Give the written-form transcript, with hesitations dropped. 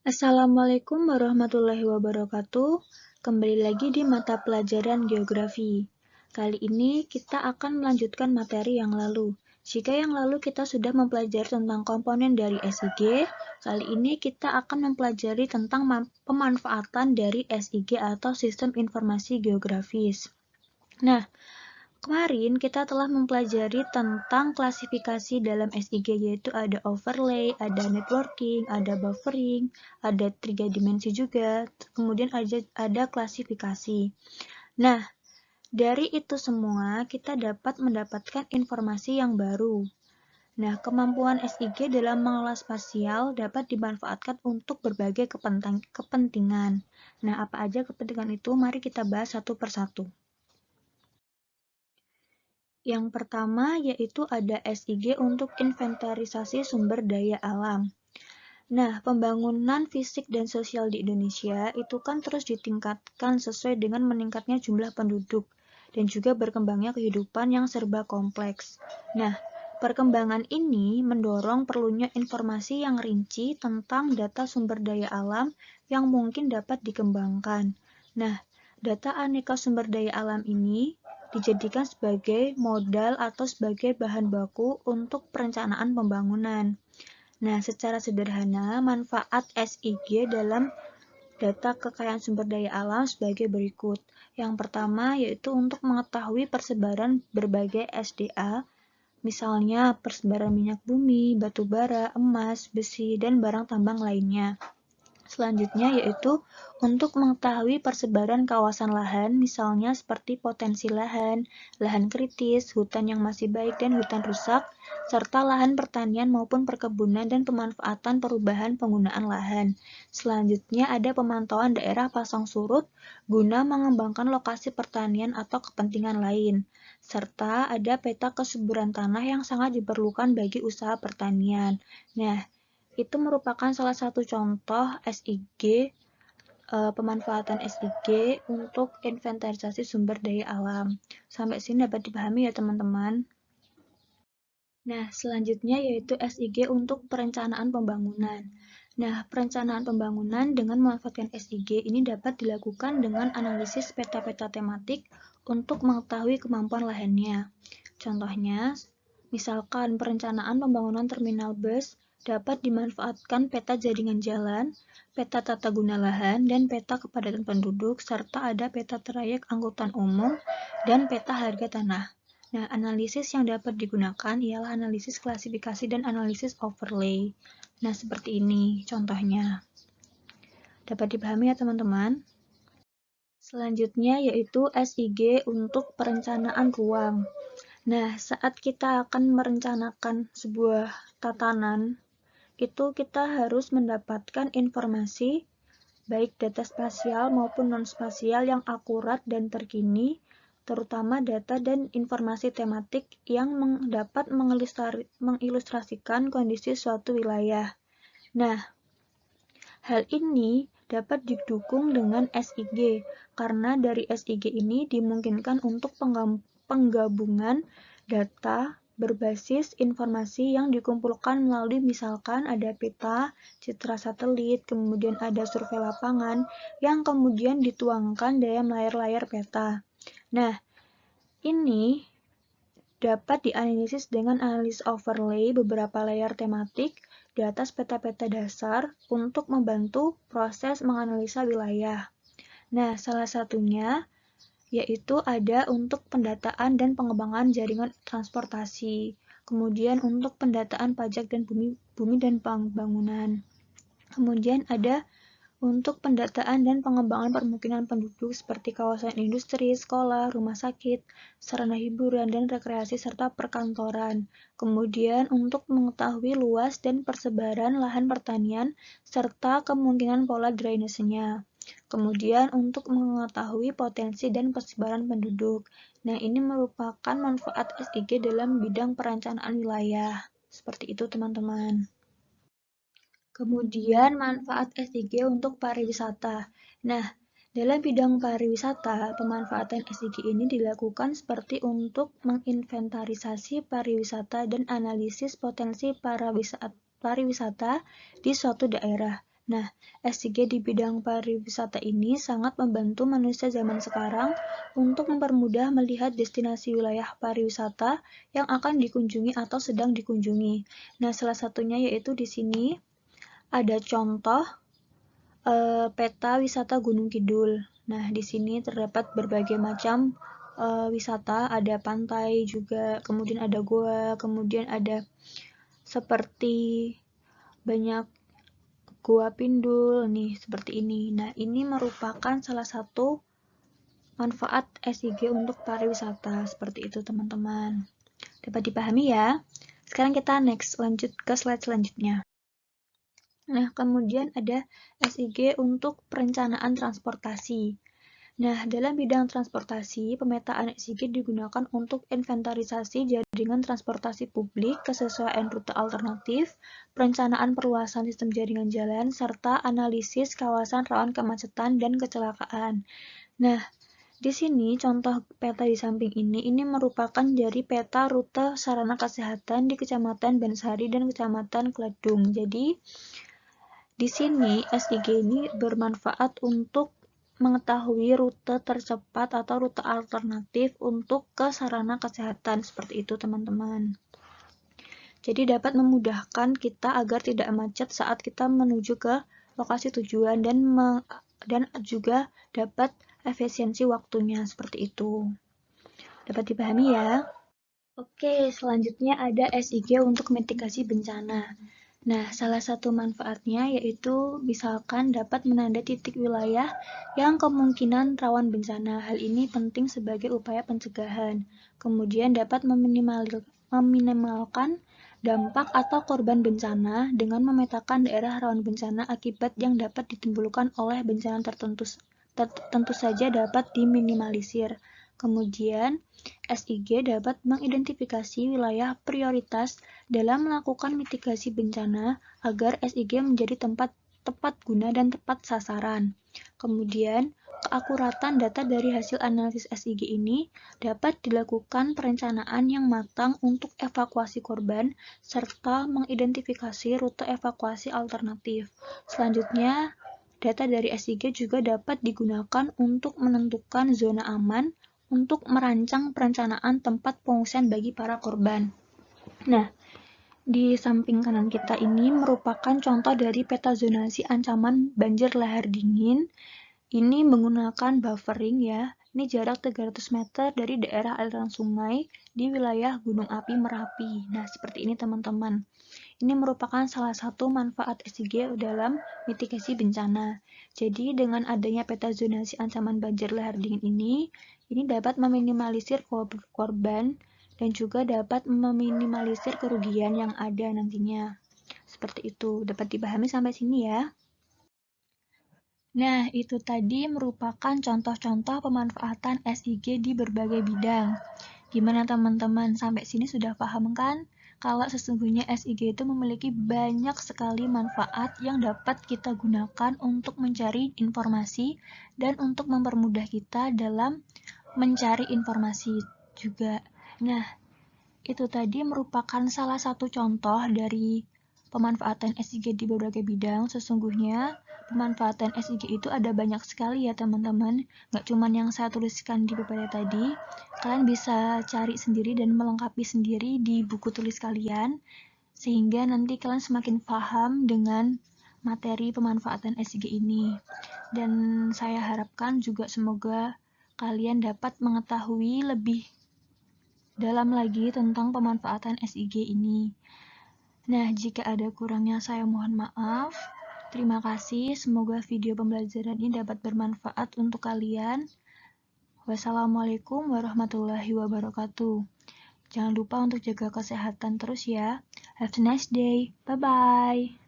Assalamualaikum warahmatullahi wabarakatuh. Kembali lagi di mata pelajaran geografi. Kali ini kita akan melanjutkan materi yang lalu. Jika yang lalu kita sudah mempelajari tentang komponen dari SIG, kali ini kita akan mempelajari tentang pemanfaatan dari SIG atau Sistem Informasi Geografis. Nah, kemarin kita telah mempelajari tentang klasifikasi dalam SIG, yaitu ada overlay, ada networking, ada buffering, ada 3 dimensi juga, kemudian ada klasifikasi. Nah, dari itu semua kita dapat mendapatkan informasi yang baru. Nah, kemampuan SIG dalam mengelola spasial dapat dimanfaatkan untuk berbagai kepentingan. Nah, apa aja kepentingan itu? Mari kita bahas satu persatu. Yang pertama yaitu ada SIG untuk inventarisasi sumber daya alam. Nah, pembangunan fisik dan sosial di Indonesia itu kan terus ditingkatkan sesuai dengan meningkatnya jumlah penduduk dan juga berkembangnya kehidupan yang serba kompleks. Nah, perkembangan ini mendorong perlunya informasi yang rinci tentang data sumber daya alam yang mungkin dapat dikembangkan. Nah, data aneka sumber daya alam ini dijadikan sebagai modal atau sebagai bahan baku untuk perencanaan pembangunan. Nah, secara sederhana, manfaat SIG dalam data kekayaan sumber daya alam sebagai berikut. Yang pertama yaitu untuk mengetahui persebaran berbagai SDA, misalnya persebaran minyak bumi, batu bara, emas, besi, dan barang tambang lainnya. Selanjutnya yaitu untuk mengetahui persebaran kawasan lahan, misalnya seperti potensi lahan, lahan kritis, hutan yang masih baik dan hutan rusak, serta lahan pertanian maupun perkebunan dan pemanfaatan perubahan penggunaan lahan. Selanjutnya ada pemantauan daerah pasang surut guna mengembangkan lokasi pertanian atau kepentingan lain. Serta ada peta kesuburan tanah yang sangat diperlukan bagi usaha pertanian. Nah, itu merupakan salah satu contoh SIG, pemanfaatan SIG untuk inventarisasi sumber daya alam. Sampai sini dapat dipahami ya teman-teman. Nah, selanjutnya yaitu SIG untuk perencanaan pembangunan. Nah, perencanaan pembangunan dengan memanfaatkan SIG ini dapat dilakukan dengan analisis peta-peta tematik untuk mengetahui kemampuan lahannya. Contohnya, misalkan perencanaan pembangunan terminal bus dapat dimanfaatkan peta jaringan jalan, peta tata guna lahan, dan peta kepadatan penduduk, serta ada peta trayek angkutan umum dan peta harga tanah. Nah, analisis yang dapat digunakan ialah analisis klasifikasi dan analisis overlay. Nah, seperti ini contohnya. Dapat dipahami ya teman-teman? Selanjutnya yaitu SIG untuk perencanaan ruang. Nah, saat kita akan merencanakan sebuah tatanan, itu kita harus mendapatkan informasi baik data spasial maupun non-spasial yang akurat dan terkini, terutama data dan informasi tematik yang dapat mengilustrasikan kondisi suatu wilayah. Nah, hal ini dapat didukung dengan SIG, karena dari SIG ini dimungkinkan untuk penggabungan data berbasis informasi yang dikumpulkan melalui misalkan ada peta, citra satelit, kemudian ada survei lapangan yang kemudian dituangkan dalam layar-layar peta. Nah, ini dapat dianalisis dengan analisis overlay beberapa layar tematik di atas peta-peta dasar untuk membantu proses menganalisa wilayah. Nah, salah satunya yaitu ada untuk pendataan dan pengembangan jaringan transportasi, kemudian untuk pendataan pajak dan bumi dan pembangunan. Kemudian ada untuk pendataan dan pengembangan permukiman penduduk seperti kawasan industri, sekolah, rumah sakit, sarana hiburan dan rekreasi serta perkantoran. Kemudian untuk mengetahui luas dan persebaran lahan pertanian serta kemungkinan pola drainasenya. Kemudian untuk mengetahui potensi dan persebaran penduduk. Nah, ini merupakan manfaat SIG dalam bidang perencanaan wilayah. Seperti itu, teman-teman. Kemudian manfaat SIG untuk pariwisata. Nah, dalam bidang pariwisata, pemanfaatan SIG ini dilakukan seperti untuk menginventarisasi pariwisata dan analisis potensi pariwisata di suatu daerah. Nah, S3 di bidang pariwisata ini sangat membantu manusia zaman sekarang untuk mempermudah melihat destinasi wilayah pariwisata yang akan dikunjungi atau sedang dikunjungi. Nah, salah satunya yaitu di sini ada contoh peta wisata Gunung Kidul. Nah, di sini terdapat berbagai macam wisata, ada pantai juga, kemudian ada goa, kemudian ada seperti banyak Gua Pindul nih, seperti ini. Nah, ini merupakan salah satu manfaat SIG untuk pariwisata. Seperti itu, teman-teman. Dapat dipahami ya? Sekarang kita lanjut ke slide selanjutnya. Nah, kemudian ada SIG untuk perencanaan transportasi. Nah, dalam bidang transportasi, pemetaan SIG digunakan untuk inventarisasi jaringan transportasi publik, kesesuaian rute alternatif, perencanaan perluasan sistem jaringan jalan, serta analisis kawasan rawan kemacetan dan kecelakaan. Nah, di sini contoh peta di samping ini merupakan dari peta rute sarana kesehatan di Kecamatan Bansari dan Kecamatan Kledung. Jadi, di sini SIG ini bermanfaat untuk mengetahui rute tercepat atau rute alternatif untuk ke sarana kesehatan, seperti itu teman-teman. Jadi dapat memudahkan kita agar tidak macet saat kita menuju ke lokasi tujuan dan juga dapat efisiensi waktunya, seperti itu. Dapat dipahami ya? Oke, selanjutnya ada SIG untuk mitigasi bencana. Nah, salah satu manfaatnya yaitu misalkan dapat menandai titik wilayah yang kemungkinan rawan bencana. Hal ini penting sebagai upaya pencegahan. Kemudian dapat meminimalkan dampak atau korban bencana dengan memetakan daerah rawan bencana akibat yang dapat ditimbulkan oleh bencana tertentu tentu saja dapat diminimalisir. Kemudian, SIG dapat mengidentifikasi wilayah prioritas dalam melakukan mitigasi bencana agar SIG menjadi tepat guna dan tepat sasaran. Kemudian, keakuratan data dari hasil analisis SIG ini dapat dilakukan perencanaan yang matang untuk evakuasi korban serta mengidentifikasi rute evakuasi alternatif. Selanjutnya, data dari SIG juga dapat digunakan untuk menentukan zona aman untuk merancang perencanaan tempat pengungsian bagi para korban. Nah, di samping kanan kita ini merupakan contoh dari peta zonasi ancaman banjir lahar dingin. Ini menggunakan buffering ya. Ini jarak 300 meter dari daerah aliran sungai di wilayah Gunung Api Merapi. Nah, seperti ini teman-teman. Ini merupakan salah satu manfaat SIG dalam mitigasi bencana. Jadi, dengan adanya peta zonasi ancaman banjir lahar dingin ini dapat meminimalisir korban dan juga dapat meminimalisir kerugian yang ada nantinya. Seperti itu. Dapat dipahami sampai sini ya? Nah, itu tadi merupakan contoh-contoh pemanfaatan SIG di berbagai bidang. Gimana teman-teman? Sampai sini sudah paham kan? Kalau sesungguhnya SIG itu memiliki banyak sekali manfaat yang dapat kita gunakan untuk mencari informasi dan untuk mempermudah kita dalam mencari informasi juga. Nah, itu tadi merupakan salah satu contoh dari pemanfaatan SIG di berbagai bidang. Sesungguhnya pemanfaatan SIG itu ada banyak sekali ya teman-teman. Nggak cuma yang saya tuliskan di PPT tadi. Kalian bisa cari sendiri dan melengkapi sendiri di buku tulis kalian. Sehingga nanti kalian semakin paham dengan materi pemanfaatan SIG ini. Dan saya harapkan juga semoga kalian dapat mengetahui lebih dalam lagi tentang pemanfaatan SIG ini. Nah, jika ada kurangnya saya mohon maaf. Terima kasih, semoga video pembelajaran ini dapat bermanfaat untuk kalian. Wassalamualaikum warahmatullahi wabarakatuh. Jangan lupa untuk jaga kesehatan terus ya. Have a nice day. Bye-bye.